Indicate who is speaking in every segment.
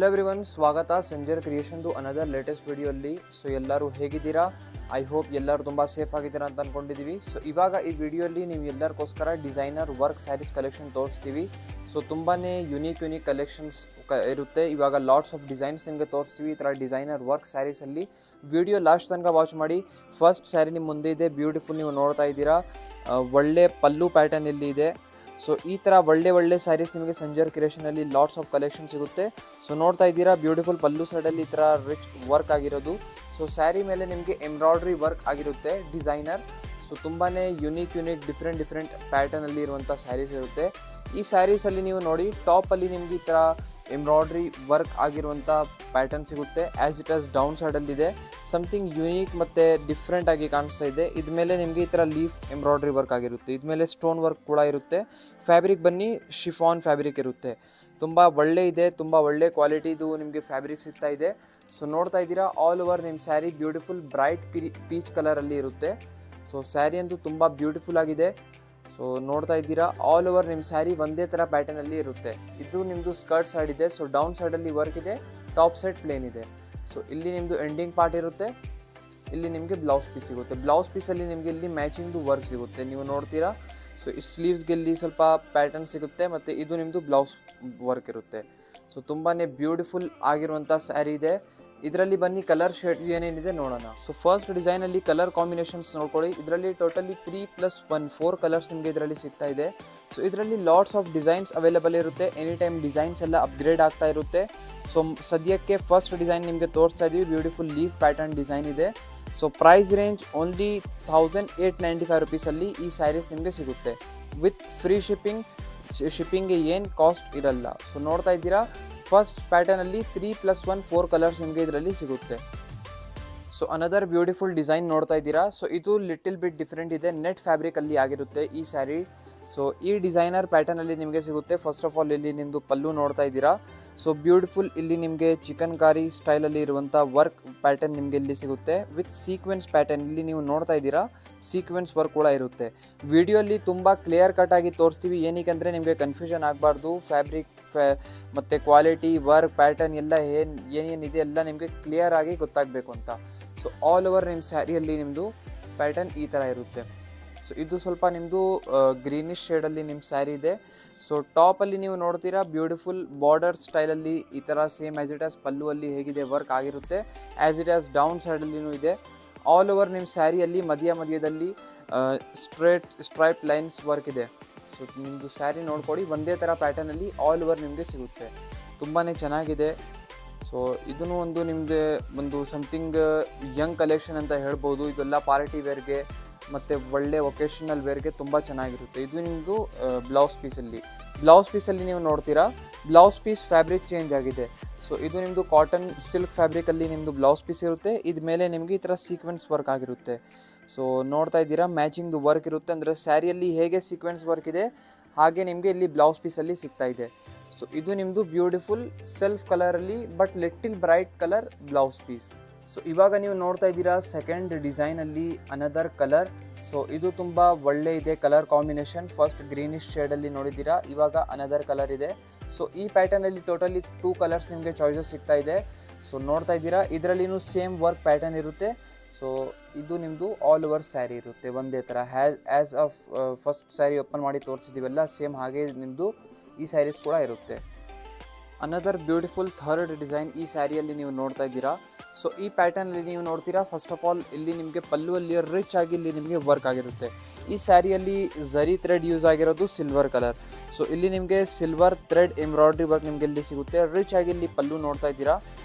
Speaker 1: Hello everyone, ಸ್ವಾಗತ Sanjar ಕ್ರಿಯೇಷನ್ದು another latest ವಿಡಿಯೋಲ್ಲಿ. So ಎಲ್ಲರೂ ಹೇಗಿದ್ದೀರಾ? ಐ ಹೋಪ್ ಎಲ್ಲರೂ ತುಂಬ ಸೇಫ್ ಆಗಿದ್ದೀರಾ ಅಂತ ಅಂದ್ಕೊಂಡಿದ್ದೀವಿ. ಸೊ ಇವಾಗ ಈ ವಿಡಿಯೋಲ್ಲಿ ನೀವು ಎಲ್ಲರಿಗೋಸ್ಕರ ಡಿಸೈನರ್ ವರ್ಕ್ ಸ್ಯಾರೀಸ್ ಕಲೆಕ್ಷನ್ ತೋರಿಸ್ತೀವಿ. ಸೊ ತುಂಬಾ ಯುನೀಕ್ ಕಲೆಕ್ಷನ್ಸ್ ಇರುತ್ತೆ. ಇವಾಗ ಲಾಟ್ಸ್ ಆಫ್ ಡಿಸೈನ್ಸ್ ನಿಮಗೆ ತೋರಿಸ್ತೀವಿ. ಈ ಥರ ಡಿಸೈನರ್ ವರ್ಕ್ ಸ್ಯಾರೀಸಲ್ಲಿ ವಿಡಿಯೋ ಲಾಸ್ಟ್ ತನಕ ವಾಚ್ ಮಾಡಿ. ಫಸ್ಟ್ ಸ್ಯಾರಿ ನಿಮ್ಮ ಮುಂದೆ ಇದೆ, ಬ್ಯೂಟಿಫುಲ್, ನೀವು ನೋಡ್ತಾ ಇದ್ದೀರಾ. ಒಳ್ಳೆ ಪಲ್ಲು ಪ್ಯಾಟರ್ನ್ ಇಲ್ಲಿ ಇದೆ. ಸೊ ಈ ಥರ ಒಳ್ಳೆ ಸ್ಯಾರೀಸ್ ನಿಮಗೆ ಸಂಜರ್ ಕ್ರಿಯೇಷನಲ್ಲಿ ಲಾಟ್ಸ್ ಆಫ್ ಕಲೆಕ್ಷನ್ ಸಿಗುತ್ತೆ. ಸೊ ನೋಡ್ತಾ ಇದ್ದೀರಾ, ಬ್ಯೂಟಿಫುಲ್ ಪಲ್ಲು ಸೈಡಲ್ಲಿ ಈ ಥರ ರಿಚ್ ವರ್ಕ್ ಆಗಿರೋದು. ಸೊ ಸ್ಯಾರಿ ಮೇಲೆ ನಿಮಗೆ ಎಂಬ್ರಾಯ್ಡ್ರಿ ವರ್ಕ್ ಆಗಿರುತ್ತೆ ಡಿಸೈನರ್. ಸೊ ತುಂಬಾ ಯುನೀಕ್ ಡಿಫ್ರೆಂಟ್ ಪ್ಯಾಟರ್ನಲ್ಲಿ ಇರುವಂಥ ಸ್ಯಾರೀಸ್ ಇರುತ್ತೆ. ಈ ಸ್ಯಾರೀಸಲ್ಲಿ ನೀವು ನೋಡಿ, ಟಾಪಲ್ಲಿ ನಿಮಗೆ ಈ ಥರ ಎಂಬ್ರಾಯ್ಡ್ರಿ ವರ್ಕ್ ಆಗಿರುವಂಥ ಪ್ಯಾಟರ್ನ್ ಸಿಗುತ್ತೆ. ಆ್ಯಸ್ ಇಟ್ ಆಸ್ ಡೌನ್ ಸೈಡಲ್ಲಿದೆ, ಸಮಥಿಂಗ್ ಯುನೀಕ್ ಮತ್ತು ಡಿಫ್ರೆಂಟಾಗಿ ಕಾಣಿಸ್ತಾ ಇದೆ. ಇದ್ಮೇಲೆ ನಿಮಗೆ ಈ ಥರ ಲೀಫ್ ಎಂಬ್ರಾಯ್ಡ್ರಿ ವರ್ಕ್ ಆಗಿರುತ್ತೆ. ಇದ್ಮೇಲೆ ಸ್ಟೋನ್ ವರ್ಕ್ ಕೂಡ ಇರುತ್ತೆ. ಫ್ಯಾಬ್ರಿಕ್ ಬನ್ನಿ ಶಿಫಾನ್ ಫ್ಯಾಬ್ರಿಕ್ ಇರುತ್ತೆ. ತುಂಬ ಒಳ್ಳೆ ಇದೆ, ತುಂಬ ಒಳ್ಳೆ ಕ್ವಾಲಿಟಿದು ನಿಮಗೆ ಫ್ಯಾಬ್ರಿಕ್ ಸಿಗ್ತಾ ಇದೆ. ಸೊ ನೋಡ್ತಾ ಇದ್ದೀರಾ, ಆಲ್ ಓವರ್ ನಿಮ್ಮ ಸ್ಯಾರಿ ಬ್ಯೂಟಿಫುಲ್ ಬ್ರೈಟ್ ಪೀಚ್ ಕಲರಲ್ಲಿ ಇರುತ್ತೆ. ಸೊ ಸ್ಯಾರಿ ಅಂತೂ ತುಂಬ ಬ್ಯೂಟಿಫುಲ್ ಆಗಿದೆ. ಸೊ ನೋಡ್ತಾ ಇದ್ದೀರಾ, ಆಲ್ ಓವರ್ ನಿಮ್ಮ ಸ್ಯಾರಿ ಒಂದೇ ಥರ ಪ್ಯಾಟರ್ನಲ್ಲಿ ಇರುತ್ತೆ. ಇದು ನಿಮ್ಮದು ಸ್ಕರ್ಟ್ ಸೈಡ್ ಇದೆ. ಸೊ ಡೌನ್ ಸೈಡಲ್ಲಿ ವರ್ಕ್ ಇದೆ, ಟಾಪ್ ಸೈಡ್ ಪ್ಲೇನ್ ಇದೆ. ಸೊ ಇಲ್ಲಿ ನಿಮ್ಮದು ಎಂಡಿಂಗ್ ಪಾರ್ಟ್ ಇರುತ್ತೆ. ಇಲ್ಲಿ ನಿಮಗೆ ಬ್ಲೌಸ್ ಪೀಸ್ ಸಿಗುತ್ತೆ. ಬ್ಲೌಸ್ ಪೀಸಲ್ಲಿ ನಿಮಗೆ ಇಲ್ಲಿ ಮ್ಯಾಚಿಂಗ್ದು ವರ್ಕ್ ಸಿಗುತ್ತೆ, ನೀವು ನೋಡ್ತೀರಾ. ಸೊ ಈ ಸ್ಲೀವ್ಸ್ಗೆ ಇಲ್ಲಿ ಸ್ವಲ್ಪ ಪ್ಯಾಟರ್ನ್ ಸಿಗುತ್ತೆ, ಮತ್ತು ಇದು ನಿಮ್ಮದು ಬ್ಲೌಸ್ ವರ್ಕ್ ಇರುತ್ತೆ. ಸೊ ತುಂಬಾ ಬ್ಯೂಟಿಫುಲ್ ಆಗಿರುವಂಥ ಸ್ಯಾರಿ ಇದೆ. ಇದರಲ್ಲಿ ಬನ್ನಿ ಕಲರ್ ಶೇಡ್ ಏನೇನಿದೆ ನೋಡೋಣ. ಸೊ ಫಸ್ಟ್ ಡಿಸೈನಲ್ಲಿ ಕಲರ್ ಕಾಂಬಿನೇಷನ್ಸ್ ನೋಡ್ಕೊಳ್ಳಿ. ಇದರಲ್ಲಿ ಟೋಟಲಿ 3+1 4 ಕಲರ್ಸ್ ನಿಮಗೆ ಇದರಲ್ಲಿ ಸಿಗ್ತಾ ಇದೆ. ಸೊ ಇದರಲ್ಲಿ ಲಾಟ್ಸ್ ಆಫ್ ಡಿಸೈನ್ಸ್ ಅವೈಲೇಬಲ್ ಇರುತ್ತೆ. ಎನಿ ಟೈಮ್ ಡಿಸೈನ್ಸ್ ಎಲ್ಲ ಅಪ್ಗ್ರೇಡ್ ಆಗ್ತಾ ಇರುತ್ತೆ. ಸೊ ಸದ್ಯಕ್ಕೆ ಫಸ್ಟ್ ಡಿಸೈನ್ ನಿಮಗೆ ತೋರಿಸ್ತಾ ಇದ್ದೀವಿ. ಬ್ಯೂಟಿಫುಲ್ ಲೀಫ್ ಪ್ಯಾಟರ್ನ್ ಡಿಸೈನ್ ಇದೆ. ಸೊ ಪ್ರೈಸ್ ರೇಂಜ್ ಓನ್ಲಿ 1895 ರುಪೀಸಲ್ಲಿ ಈ ಸ್ಯಾರೀಸ್ ನಿಮಗೆ ಸಿಗುತ್ತೆ ವಿತ್ ಫ್ರೀ ಶಿಪ್ಪಿಂಗ್ಗೆ ಏನು ಕಾಸ್ಟ್ ಇರಲ್ಲ. ಸೊ ನೋಡ್ತಾ ಇದ್ದೀರಾ, ಫಸ್ಟ್ ಪ್ಯಾಟರ್ನಲ್ಲಿ 3+1 4 ಕಲರ್ಸ್ ನಿಮಗೆ ಇದರಲ್ಲಿ ಸಿಗುತ್ತೆ. ಸೊ ಅನದರ್ ಬ್ಯೂಟಿಫುಲ್ ಡಿಸೈನ್ ನೋಡ್ತಾ ಇದ್ದೀರಾ. ಸೊ ಇದು ಲಿಟಲ್ ಬಿಟ್ ಡಿಫ್ರೆಂಟ್ ಇದೆ, ನೆಟ್ ಫ್ಯಾಬ್ರಿಕಲ್ಲಿ ಆಗಿರುತ್ತೆ ಈ ಸ್ಯಾರಿ. ಸೊ ಈ ಡಿಸೈನರ್ ಪ್ಯಾಟರ್ನಲ್ಲಿ ನಿಮಗೆ ಸಿಗುತ್ತೆ. ಫಸ್ಟ್ ಆಫ್ ಆಲ್ ಇಲ್ಲಿ ನಿಮ್ಮದು ಪಲ್ಲು ನೋಡ್ತಾ ಇದ್ದೀರಾ. ಸೊ ಬ್ಯೂಟಿಫುಲ್ ಇಲ್ಲಿ ನಿಮಗೆ ಚಿಕನ್ ಕಾರಿ ಸ್ಟೈಲಲ್ಲಿ ಇರುವಂಥ ವರ್ಕ್ ಪ್ಯಾಟರ್ನ್ ನಿಮಗೆ ಇಲ್ಲಿ ಸಿಗುತ್ತೆ ವಿತ್ ಸೀಕ್ವೆನ್ಸ್ ಪ್ಯಾಟರ್ನ್. ಇಲ್ಲಿ ನೀವು ನೋಡ್ತಾ ಇದ್ದೀರಾ, ಸೀಕ್ವೆನ್ಸ್ ವರ್ಕ್ ಕೂಡ ಇರುತ್ತೆ. ವಿಡಿಯೋಲಿ ತುಂಬ ಕ್ಲಿಯರ್ ಕಟ್ ಆಗಿ ತೋರಿಸ್ತೀವಿ, ಏನಕ್ಕೆ ಅಂದರೆ ನಿಮಗೆ ಕನ್ಫ್ಯೂಷನ್ ಆಗಬಾರ್ದು. ಫ್ಯಾಬ್ರಿಕ್ ಮತ್ತು ಕ್ವಾಲಿಟಿ ವರ್ಕ್ ಪ್ಯಾಟರ್ನ್ ಎಲ್ಲ ಏನೇನಿದೆ ಎಲ್ಲ ನಿಮಗೆ ಕ್ಲಿಯರ್ ಆಗಿ ಗೊತ್ತಾಗಬೇಕು ಅಂತ. ಸೊ ಆಲ್ ಓವರ್ ನಿಮ್ಮ ಸ್ಯಾರಿಯಲ್ಲಿ ನಿಮ್ಮದು ಪ್ಯಾಟರ್ನ್ ಈ ಥರ ಇರುತ್ತೆ. ಸೊ ಇದು ಸ್ವಲ್ಪ ನಿಮ್ಮದು ಗ್ರೀನಿಶ್ ಶೇಡಲ್ಲಿ ನಿಮ್ಮ ಸ್ಯಾರಿ ಇದೆ. ಸೊ ಟಾಪಲ್ಲಿ ನೀವು ನೋಡ್ತೀರಾ, ಬ್ಯೂಟಿಫುಲ್ ಬಾರ್ಡರ್ ಸ್ಟೈಲಲ್ಲಿ ಈ ಥರ ಸೇಮ್ ಆ್ಯಸ್ ಇಟ್ ಆಸ್ ಪಲ್ಲುವಲ್ಲಿ ಹೇಗಿದೆ ವರ್ಕ್ ಆಗಿರುತ್ತೆ, ಆ್ಯಸ್ ಇಟ್ ಆಸ್ ಡೌನ್ ಸೈಡಲ್ಲಿನೂ ಇದೆ. ಆಲ್ ಓವರ್ ನಿಮ್ಮ ಸ್ಯಾರಿಯಲ್ಲಿ ಮಧ್ಯದಲ್ಲಿ ಸ್ಟ್ರೈಪ್ ಲೈನ್ಸ್ ವರ್ಕ್ ಇದೆ. ಸೊ ನಿಮ್ಮದು ಸ್ಯಾರಿ ನೋಡ್ಕೊಳ್ಳಿ, ಒಂದೇ ಥರ ಪ್ಯಾಟರ್ನಲ್ಲಿ ಆಲ್ ಓವರ್ ನಿಮಗೆ ಸಿಗುತ್ತೆ. ತುಂಬಾ ಚೆನ್ನಾಗಿದೆ. ಸೊ ಇದೂ ಒಂದು ನಿಮ್ಮದು ಒಂದು ಸಮಥಿಂಗ್ ಯಂಗ್ ಕಲೆಕ್ಷನ್ ಅಂತ ಹೇಳ್ಬೋದು. ಇದೆಲ್ಲ ಪಾರ್ಟಿ ವೇರ್ಗೆ ಮತ್ತು ಒಳ್ಳೆ ಒಕೇಶನಲ್ ವೇರ್ಗೆ ತುಂಬ ಚೆನ್ನಾಗಿರುತ್ತೆ. ಇದು ನಿಮ್ಮದು ಬ್ಲೌಸ್ ಪೀಸಲ್ಲಿ ನೀವು ನೋಡ್ತೀರಾ, ಬ್ಲೌಸ್ ಪೀಸ್ ಫ್ಯಾಬ್ರಿಕ್ ಚೇಂಜ್ ಆಗಿದೆ. ಸೊ ಇದು ನಿಮ್ಮದು ಕಾಟನ್ ಸಿಲ್ಕ್ ಫ್ಯಾಬ್ರಿಕಲ್ಲಿ ನಿಮ್ಮದು ಬ್ಲೌಸ್ ಪೀಸ್ ಇರುತ್ತೆ. ಇದು ಮೇಲೆ ನಿಮಗೆ ಈ ಥರ ಸೀಕ್ವೆನ್ಸ್ ವರ್ಕ್ ಆಗಿರುತ್ತೆ. ಸೊ ನೋಡ್ತಾ ಇದ್ದೀರಾ, ಮ್ಯಾಚಿಂಗ್ದು ವರ್ಕ್ ಇರುತ್ತೆ. ಅಂದರೆ ಸ್ಯಾರಿಯಲ್ಲಿ ಹೇಗೆ ಸೀಕ್ವೆನ್ಸ್ ವರ್ಕ್ ಇದೆ ಹಾಗೆ ನಿಮಗೆ ಇಲ್ಲಿ ಬ್ಲೌಸ್ ಪೀಸಲ್ಲಿ ಸಿಗ್ತಾ ಇದೆ. ಸೊ ಇದು ನಿಮ್ಮದು ಬ್ಯೂಟಿಫುಲ್ ಸೆಲ್ಫ್ ಕಲರಲ್ಲಿ but little bright colour blouse piece. So ಇವಾಗ ನೀವು ನೋಡ್ತಾ ಇದ್ದೀರಾ ಸೆಕೆಂಡ್ ಡಿಸೈನಲ್ಲಿ ಅನದರ್ ಕಲರ್. ಸೊ ಇದು ತುಂಬ ಒಳ್ಳೆ ಇದೆ ಕಲರ್ ಕಾಂಬಿನೇಷನ್. ಫಸ್ಟ್ ಗ್ರೀನಿಶ್ ಶೇಡಲ್ಲಿ ನೋಡಿದ್ದೀರಾ, ಇವಾಗ ಅನದರ್ ಕಲರ್ ಇದೆ. ಸೊ ಈ ಪ್ಯಾಟರ್ನಲ್ಲಿ ಟೋಟಲಿ 2 ಕಲರ್ಸ್ ನಿಮಗೆ ಚಾಯ್ಸಸ್ ಸಿಗ್ತಾ ಇದೆ. ಸೊ ನೋಡ್ತಾ ಇದ್ದೀರಾ, ಇದರಲ್ಲಿನೂ ಸೇಮ್ ವರ್ಕ್ ಪ್ಯಾಟರ್ನ್ ಇರುತ್ತೆ. ಸೊ ಇದು ನಿಮ್ಮದು ಆಲ್ ಓವರ್ ಸ್ಯಾರಿ ಇರುತ್ತೆ ಒಂದೇ ಥರ. As of first sari open ಮಾಡಿ ತೋರಿಸಿದ್ದೀವಲ್ಲ, ಸೇಮ್ ಹಾಗೆ ನಿಮ್ಮದು ಈ ಸ್ಯಾರೀಸ್ ಕೂಡ ಇರುತ್ತೆ. ಅನದರ್ ಬ್ಯೂಟಿಫುಲ್ ಥರ್ಡ್ ಡಿಸೈನ್ ಈ ಸ್ಯಾರಿಯಲ್ಲಿ ನೀವು ನೋಡ್ತಾ ಇದ್ದೀರಾ. ಸೊ ಈ ಪ್ಯಾಟರ್ನಲ್ಲಿ ನೀವು ನೋಡ್ತೀರಾ, ಫಸ್ಟ್ ಆಫ್ ಆಲ್ ಇಲ್ಲಿ ನಿಮಗೆ ಪಲ್ಲುವಲ್ಲಿ ರಿಚ್ ಆಗಿ ಇಲ್ಲಿ ನಿಮಗೆ ವರ್ಕ್ ಆಗಿರುತ್ತೆ. ಈ ಸ್ಯಾರಿಯಲ್ಲಿ ಝರಿ ಥ್ರೆಡ್ ಯೂಸ್ ಆಗಿರೋದು ಸಿಲ್ವರ್ ಕಲರ್. ಸೊ ಇಲ್ಲಿ ನಿಮಗೆ ಸಿಲ್ವರ್ ಥ್ರೆಡ್ ಎಂಬ್ರಾಯ್ಡ್ರಿ ವರ್ಕ್ ನಿಮಗೆ ಇಲ್ಲಿ ಸಿಗುತ್ತೆ. ರಿಚ್ ಆಗಿ ಇಲ್ಲಿ ಪಲ್ಲು ನೋಡ್ತಾ ಇದ್ದೀರಾ.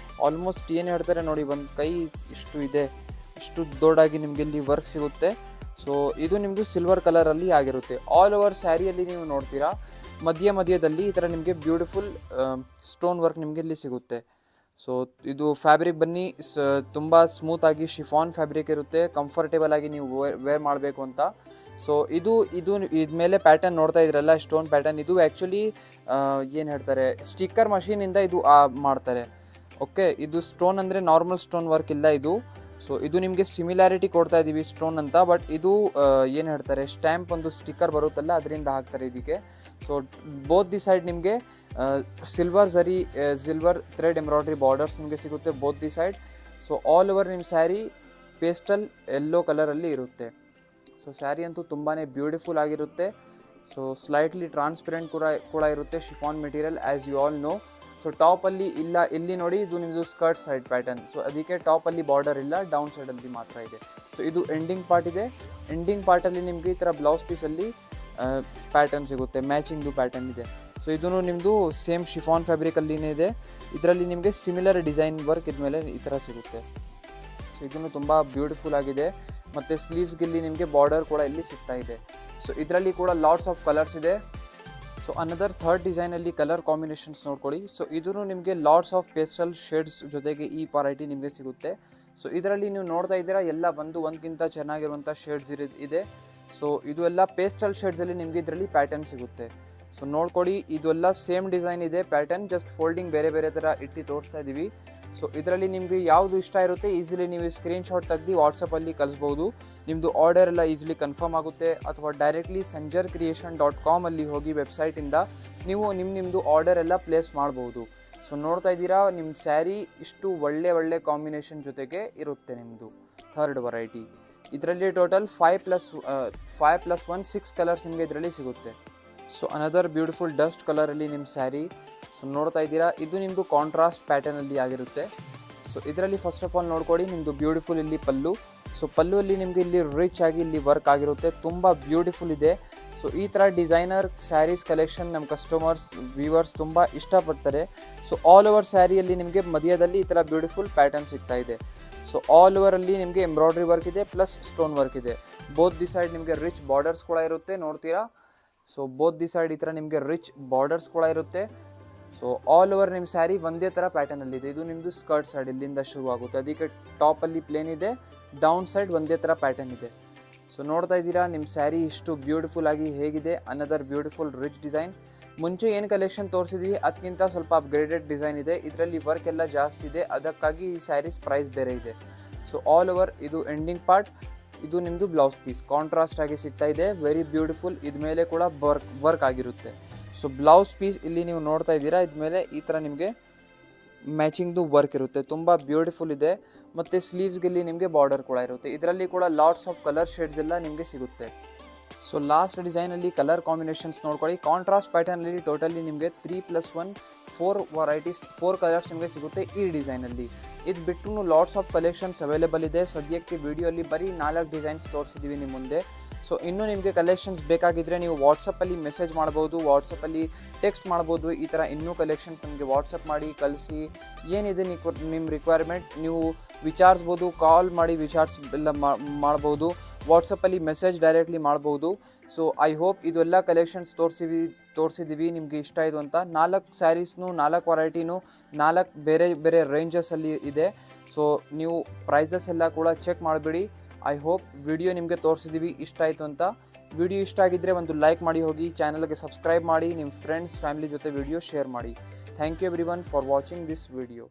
Speaker 1: ಆಲ್ಮೋಸ್ಟ್ ಏನು ಹೇಳ್ತಾರೆ ನೋಡಿ, ಒಂದು ಕೈ ಇಷ್ಟು ಇದೆ, ಇಷ್ಟು ದೊಡ್ಡಾಗಿ ನಿಮಗೆ ಇಲ್ಲಿ ವರ್ಕ್ ಸಿಗುತ್ತೆ. ಸೊ ಇದು ನಿಮ್ಮದು ಸಿಲ್ವರ್ ಕಲರಲ್ಲಿ ಆಗಿರುತ್ತೆ. ಆಲ್ ಓವರ್ ಸ್ಯಾರಿಯಲ್ಲಿ ನೀವು ನೋಡ್ತೀರಾ, ಮಧ್ಯದಲ್ಲಿ ಈ ಥರ ನಿಮಗೆ ಬ್ಯೂಟಿಫುಲ್ ಸ್ಟೋನ್ ವರ್ಕ್ ನಿಮಗೆ ಇಲ್ಲಿ ಸಿಗುತ್ತೆ. ಸೊ ಇದು ಫ್ಯಾಬ್ರಿಕ್ ಬನ್ನಿ ತುಂಬ ಸ್ಮೂತಾಗಿ ಶಿಫಾನ್ ಫ್ಯಾಬ್ರಿಕ್ ಇರುತ್ತೆ. ಕಂಫರ್ಟೇಬಲ್ ಆಗಿ ನೀವು ವೇರ್ ಮಾಡಬೇಕು ಅಂತ. ಸೊ ಇದು ಮೇಲೆ ಪ್ಯಾಟರ್ನ್ ನೋಡ್ತಾ ಇದ್ರಲ್ಲ, ಸ್ಟೋನ್ ಪ್ಯಾಟರ್ನ್, ಇದು ಆ್ಯಕ್ಚುಲಿ ಏನು ಹೇಳ್ತಾರೆ, ಸ್ಟಿಕ್ಕರ್ ಮಷೀನಿಂದ ಇದು ಮಾಡ್ತಾರೆ. ಓಕೆ, ಇದು ಸ್ಟೋನ್ ಅಂದರೆ ನಾರ್ಮಲ್ ಸ್ಟೋನ್ ವರ್ಕ್ ಇಲ್ಲ ಇದು. ಸೊ ಇದು ನಿಮಗೆ ಸಿಮಿಲಾರಿಟಿ ಕೊಡ್ತಾ ಇದ್ದೀವಿ ಸ್ಟೋನ್ ಅಂತ, ಬಟ್ ಇದು ಏನು ಹೇಳ್ತಾರೆ ಸ್ಟ್ಯಾಂಪ್ ಒಂದು ಸ್ಟಿಕ್ಕರ್ ಬರುತ್ತಲ್ಲ ಅದರಿಂದ ಹಾಕ್ತಾರೆ ಇದಕ್ಕೆ. ಸೊ ಬೋತ್ ದಿ ಸೈಡ್ ನಿಮಗೆ ಸಿಲ್ವರ್ ಥ್ರೆಡ್ ಎಂಬ್ರಾಯ್ಡ್ರಿ ಬಾರ್ಡರ್ಸ್ ನಿಮಗೆ ಸಿಗುತ್ತೆ both the side. So all over ನಿಮ್ಮ ಸ್ಯಾರಿ ಪೇಸ್ಟಲ್ ಯೆಲ್ಲೋ ಕಲರಲ್ಲಿ ಇರುತ್ತೆ. ಸೊ ಸ್ಯಾರಿ ಅಂತೂ ತುಂಬಾ ಬ್ಯೂಟಿಫುಲ್ ಆಗಿರುತ್ತೆ. ಸೊ ಸ್ಲೈಟ್ಲಿ ಟ್ರಾನ್ಸ್ಪರೆಂಟ್ ಕೂಡ ಇರುತ್ತೆ chiffon material as you all know. So ಟಾಪಲ್ಲಿ ಇಲ್ಲ, ಇಲ್ಲಿ ನೋಡಿ ಇದು ನಿಮ್ಮದು ಸ್ಕರ್ಟ್ ಸೈಡ್ ಪ್ಯಾಟರ್ನ್. ಸೊ ಅದಕ್ಕೆ ಟಾಪಲ್ಲಿ ಬಾರ್ಡರ್ ಇಲ್ಲ, ಡೌನ್ ಸೈಡಲ್ಲಿ ಮಾತ್ರ ಇದೆ. ಸೊ ಇದು ಎಂಡಿಂಗ್ ಪಾರ್ಟ್ ಇದೆ. ಎಂಡಿಂಗ್ ಪಾರ್ಟಲ್ಲಿ ನಿಮಗೆ ಈ ಥರ ಬ್ಲೌಸ್ ಪೀಸಲ್ಲಿ ಪ್ಯಾಟರ್ನ್ ಸಿಗುತ್ತೆ, ಮ್ಯಾಚಿಂಗ್ದು ಪ್ಯಾಟರ್ನ್ ಇದೆ. ಸೊ ಇದೂ ನಿಮ್ಮದು ಸೇಮ್ ಶಿಫಾನ್ ಫ್ಯಾಬ್ರಿಕಲ್ಲಿನೇ ಇದೆ. ಇದರಲ್ಲಿ ನಿಮಗೆ ಸಿಮಿಲರ್ ಡಿಸೈನ್ ವರ್ಕ್ ಇದ್ಮೇಲೆ ಈ ಥರ ಸಿಗುತ್ತೆ. ಸೊ ಇದನ್ನು ತುಂಬ ಬ್ಯೂಟಿಫುಲ್ ಆಗಿದೆ. ಮತ್ತು ಸ್ಲೀವ್ಸ್ಗಿಲ್ಲಿ ನಿಮಗೆ ಬಾರ್ಡರ್ ಕೂಡ ಇಲ್ಲಿ ಸಿಗ್ತಾ ಇದೆ. ಸೊ ಇದರಲ್ಲಿ ಕೂಡ ಲಾಟ್ಸ್ ಆಫ್ ಕಲರ್ಸ್ ಇದೆ. ಸೊ ಅನದರ್ ಥರ್ಡ್ ಡಿಸೈನಲ್ಲಿ ಕಲರ್ ಕಾಂಬಿನೇಷನ್ಸ್ ನೋಡ್ಕೊಳ್ಳಿ. ಸೊ ಇದೂ ನಿಮಗೆ ಲಾಟ್ಸ್ ಆಫ್ ಪೇಸ್ಟಲ್ ಶೇಡ್ಸ್ ಜೊತೆಗೆ ಈ ವೆರೈಟಿ ನಿಮಗೆ ಸಿಗುತ್ತೆ. ಸೊ ಇದರಲ್ಲಿ ನೀವು ನೋಡ್ತಾ ಇದ್ದೀರಾ ಎಲ್ಲ ಒಂದಕ್ಕಿಂತ ಚೆನ್ನಾಗಿರುವಂಥ ಶೇಡ್ಸ್ ಇದೆ. ಸೊ ಇದು ಎಲ್ಲ ಪೇಸ್ಟಲ್ ಶೇಡ್ಸಲ್ಲಿ ನಿಮಗೆ ಇದರಲ್ಲಿ ಪ್ಯಾಟರ್ನ್ ಸಿಗುತ್ತೆ. ಸೊ ನೋಡ್ಕೊಡಿ, ಇದೆಲ್ಲ ಸೇಮ್ ಡಿಸೈನ್ ಇದೆ, ಪ್ಯಾಟರ್ನ್ ಜಸ್ಟ್ ಫೋಲ್ಡಿಂಗ್ ಬೇರೆ ಬೇರೆ ಥರ ಇಟ್ಟು ತೋರಿಸ್ತಾ ಇದ್ದೀವಿ. ಸೊ ಇದರಲ್ಲಿ ನಿಮಗೆ ಯಾವುದು ಇಷ್ಟ ಇರುತ್ತೆ ಈಸಿಲಿ ನೀವು ಸ್ಕ್ರೀನ್ಶಾಟ್ ತೆಗೆದು ವಾಟ್ಸಪ್ಪಲ್ಲಿ ಕಳಿಸ್ಬೋದು. ನಿಮ್ಮದು ಆರ್ಡರ್ ಎಲ್ಲ ಈಸಿಲಿ ಕನ್ಫರ್ಮ್ ಆಗುತ್ತೆ. ಅಥವಾ ಡೈರೆಕ್ಟ್ಲಿ sanjarcreation.com ಅಲ್ಲಿ ಹೋಗಿ ವೆಬ್ಸೈಟಿಂದ ನೀವು ನಿಮ್ಮದು ಆರ್ಡರ್ ಎಲ್ಲ ಪ್ಲೇಸ್ ಮಾಡ್ಬೋದು. ಸೊ ನೋಡ್ತಾ ಇದ್ದೀರಾ ನಿಮ್ಮ ಸ್ಯಾರಿ ಇಷ್ಟು ಒಳ್ಳೆ ಕಾಂಬಿನೇಷನ್ ಜೊತೆಗೆ ಇರುತ್ತೆ ನಿಮ್ಮದು ಥರ್ಡ್ ವೆರೈಟಿ. ಇದರಲ್ಲಿ ಟೋಟಲ್ 5+1 6 ಕಲರ್ಸ್ ನಿಮಗೆ ಇದರಲ್ಲಿ ಸಿಗುತ್ತೆ. ಸೊ ಅನದರ್ ಬ್ಯೂಟಿಫುಲ್ ಡಸ್ಟ್ ಕಲರಲ್ಲಿ ನಿಮ್ಮ ಸ್ಯಾರಿ. ಸೊ ನೋಡ್ತಾ ಇದ್ದೀರಾ ಇದು ನಿಮ್ಮದು ಕಾಂಟ್ರಾಸ್ಟ್ ಪ್ಯಾಟರ್ನಲ್ಲಿ ಆಗಿರುತ್ತೆ. ಸೊ ಇದರಲ್ಲಿ ಫಸ್ಟ್ ಆಫ್ ಆಲ್ ನೋಡ್ಕೊಡಿ ನಿಮ್ಮದು ಬ್ಯೂಟಿಫುಲ್ ಇಲ್ಲಿ ಪಲ್ಲು. ಸೊ ಪಲ್ಲುವಲ್ಲಿ ನಿಮಗೆ ಇಲ್ಲಿ ರಿಚ್ ಆಗಿ ಇಲ್ಲಿ ವರ್ಕ್ ಆಗಿರುತ್ತೆ, ತುಂಬ ಬ್ಯೂಟಿಫುಲ್ ಇದೆ. ಸೊ ಈ ಥರ ಡಿಸೈನರ್ ಸ್ಯಾರೀಸ್ ಕಲೆಕ್ಷನ್ ನಮ್ಮ ಕಸ್ಟಮರ್ಸ್ ವ್ಯೂವರ್ಸ್ ತುಂಬ ಇಷ್ಟಪಡ್ತಾರೆ. ಸೊ ಆಲ್ ಓವರ್ ಸ್ಯಾರಿಯಲ್ಲಿ ನಿಮಗೆ ಮಧ್ಯದಲ್ಲಿ ಈ ಥರ ಬ್ಯೂಟಿಫುಲ್ ಪ್ಯಾಟರ್ನ್ ಸಿಗ್ತಾ ಇದೆ. ಸೊ ಆಲ್ ಓವರಲ್ಲಿ ನಿಮಗೆ ಎಂಬ್ರಾಯ್ಡ್ರಿ ವರ್ಕ್ ಇದೆ ಪ್ಲಸ್ ಸ್ಟೋನ್ ವರ್ಕ್ ಇದೆ. ಬೋತ್ ದಿ ಸೈಡ್ ನಿಮಗೆ ರಿಚ್ ಬಾರ್ಡರ್ಸ್ ಕೂಡ ಇರುತ್ತೆ, ನೋಡ್ತೀರಾ. ಸೊ ಬೋತ್ ದಿ ಸೈಡ್ ಈ ಥರ ನಿಮಗೆ ರಿಚ್ ಬಾರ್ಡರ್ಸ್ ಕೂಡ ಇರುತ್ತೆ. ಸೊ ಆಲ್ ಓವರ್ ನಿಮ್ಮ ಸ್ಯಾರಿ ಒಂದೇ ಥರ ಪ್ಯಾಟರ್ನಲ್ಲಿದೆ. ಇದು ನಿಮ್ಮದು ಸ್ಕರ್ಟ್ ಸೈಡ್ ಇಲ್ಲಿಂದ ಶುರು ಆಗುತ್ತೆ, ಅದಕ್ಕೆ ಟಾಪಲ್ಲಿ ಪ್ಲೇನ್ ಇದೆ, ಡೌನ್ ಸೈಡ್ ಒಂದೇ ಥರ ಪ್ಯಾಟರ್ನ್ ಇದೆ. ಸೊ ನೋಡ್ತಾ ಇದ್ದೀರಾ ನಿಮ್ಮ ಸ್ಯಾರಿ ಇಷ್ಟು ಬ್ಯೂಟಿಫುಲ್ ಆಗಿ ಹೇಗಿದೆ. Another beautiful rich design. ಮುಂಚೆ ಏನು ಕಲೆಕ್ಷನ್ ತೋರಿಸಿದ್ವಿ ಅದಕ್ಕಿಂತ ಸ್ವಲ್ಪ ಅಪ್ಗ್ರೇಡೆಡ್ ಡಿಸೈನ್ ಇದೆ. ಇದರಲ್ಲಿ ವರ್ಕ್ ಎಲ್ಲ ಜಾಸ್ತಿ ಇದೆ, ಅದಕ್ಕಾಗಿ ಈ ಸ್ಯಾರೀಸ್ ಪ್ರೈಸ್ ಬೇರೆ ಇದೆ. ಸೊ ಆಲ್ ಓವರ್ ಇದು ಎಂಡಿಂಗ್ ಪಾರ್ಟ್, ಇದು ನಿಮ್ಮದು ಬ್ಲೌಸ್ ಪೀಸ್ ಕಾಂಟ್ರಾಸ್ಟ್ ಆಗಿ ಸಿಗ್ತಾ ಇದೆ, ವೆರಿ ಬ್ಯೂಟಿಫುಲ್. ಇದ್ಮೇಲೆ ಕೂಡ ವರ್ಕ್ ಆಗಿರುತ್ತೆ. ಸೊ ಬ್ಲೌಸ್ ಪೀಸ್ ಇಲ್ಲಿ ನೀವು ನೋಡ್ತಾ ಇದ್ದೀರಾ, ಇದ್ಮೇಲೆ ಈ ಥರ ನಿಮಗೆ ಮ್ಯಾಚಿಂಗ್ದು ವರ್ಕ್ ಇರುತ್ತೆ, ತುಂಬ ಬ್ಯೂಟಿಫುಲ್ ಇದೆ. ಮತ್ತು ಸ್ಲೀವ್ಸ್ಗೆ ನಿಮಗೆ ಬಾರ್ಡರ್ ಕೂಡ ಇರುತ್ತೆ. ಇದರಲ್ಲಿ ಕೂಡ ಲಾಟ್ಸ್ ಆಫ್ ಕಲರ್ ಶೇಡ್ಸ್ ಎಲ್ಲ ನಿಮಗೆ ಸಿಗುತ್ತೆ. ಸೊ ಲಾಸ್ಟ್ ಡಿಸೈನಲ್ಲಿ ಕಲರ್ ಕಾಂಬಿನೇಷನ್ಸ್ ನೋಡ್ಕೊಳ್ಳಿ. ಕಾಂಟ್ರಾಸ್ಟ್ ಪ್ಯಾಟರ್ನಲ್ಲಿ ಟೋಟಲಿ ನಿಮಗೆ 3+1 4 ವೆರೈಟೀಸ್ 4 ಕಲರ್ಸ್ ನಿಮಗೆ ಸಿಗುತ್ತೆ ಈ ಡಿಸೈನಲ್ಲಿ. ಇದು ಬಿಟ್ಟು ಲಾಟ್ಸ್ ಆಫ್ ಕಲೆಕ್ಷನ್ಸ್ ಅವೈಲೇಬಲ್ ಇದೆ. ಸದ್ಯಕ್ಕೆ ವಿಡಿಯೋಲಿ ಬರೀ 4 ಡಿಸೈನ್ಸ್ ತೋರಿಸಿದ್ದೀವಿ ನಿಮ್ಮ ಮುಂದೆ. ಸೊ ಇನ್ನೂ ನಿಮಗೆ ಕಲೆಕ್ಷನ್ಸ್ ಬೇಕಾಗಿದ್ದರೆ ನೀವು ವಾಟ್ಸಪ್ಪಲ್ಲಿ ಮೆಸೇಜ್ ಮಾಡ್ಬೋದು, ವಾಟ್ಸಪ್ಪಲ್ಲಿ ಟೆಕ್ಸ್ಟ್ ಮಾಡ್ಬೋದು. ಈ ಥರ ಇನ್ನೂ ಕಲೆಕ್ಷನ್ಸ್ ನಮಗೆ ವಾಟ್ಸಪ್ ಮಾಡಿ ಕಳಿಸಿ, ಏನಿದೆ ನಿಮ್ಮ ರಿಕ್ವೈರ್ಮೆಂಟ್ ನೀವು ವಿಚಾರಿಸ್ಬೋದು, ಕಾಲ್ ಮಾಡಿ ಎಲ್ಲ ಮಾಡ್ಬೋದು, ವಾಟ್ಸಪ್ಪಲ್ಲಿ ಮೆಸೇಜ್ ಡೈರೆಕ್ಟ್ಲಿ ಮಾಡ್ಬೋದು. ಸೊ ಐ ಹೋಪ್ ಇದೆಲ್ಲ ಕಲೆಕ್ಷನ್ಸ್ ತೋರಿಸಿದ್ದೀವಿ ನಿಮಗೆ ಇಷ್ಟ ಆಯಿತು ಅಂತ. 4 ಸ್ಯಾರೀಸ್ನು 4 ವೆರೈಟಿನೂ 4 ಬೇರೆ ಬೇರೆ ರೇಂಜಸಲ್ಲಿ ಇದೆ. ಸೊ ನೀವು ಪ್ರೈಸಸ್ ಎಲ್ಲ ಕೂಡ ಚೆಕ್ ಮಾಡಿಬಿಡಿ. ಐ ಹೋಪ್ ವಿಡಿಯೋ ನಿಮಗೆ ತೋರಿಸಿದ್ದೀವಿ ಇಷ್ಟ ಆಯಿತು ಅಂತ. ವಿಡಿಯೋ ಇಷ್ಟ ಆಗಿದ್ದರೆ ಒಂದು ಲೈಕ್ ಮಾಡಿ ಹೋಗಿ, ಚಾನಲ್ಗೆ ಸಬ್ಸ್ಕ್ರೈಬ್ ಮಾಡಿ, ನಿಮ್ಮ ಫ್ರೆಂಡ್ಸ್ ಫ್ಯಾಮಿಲಿ ಜೊತೆ ವಿಡಿಯೋ ಶೇರ್ ಮಾಡಿ. Thank you everyone for watching this video.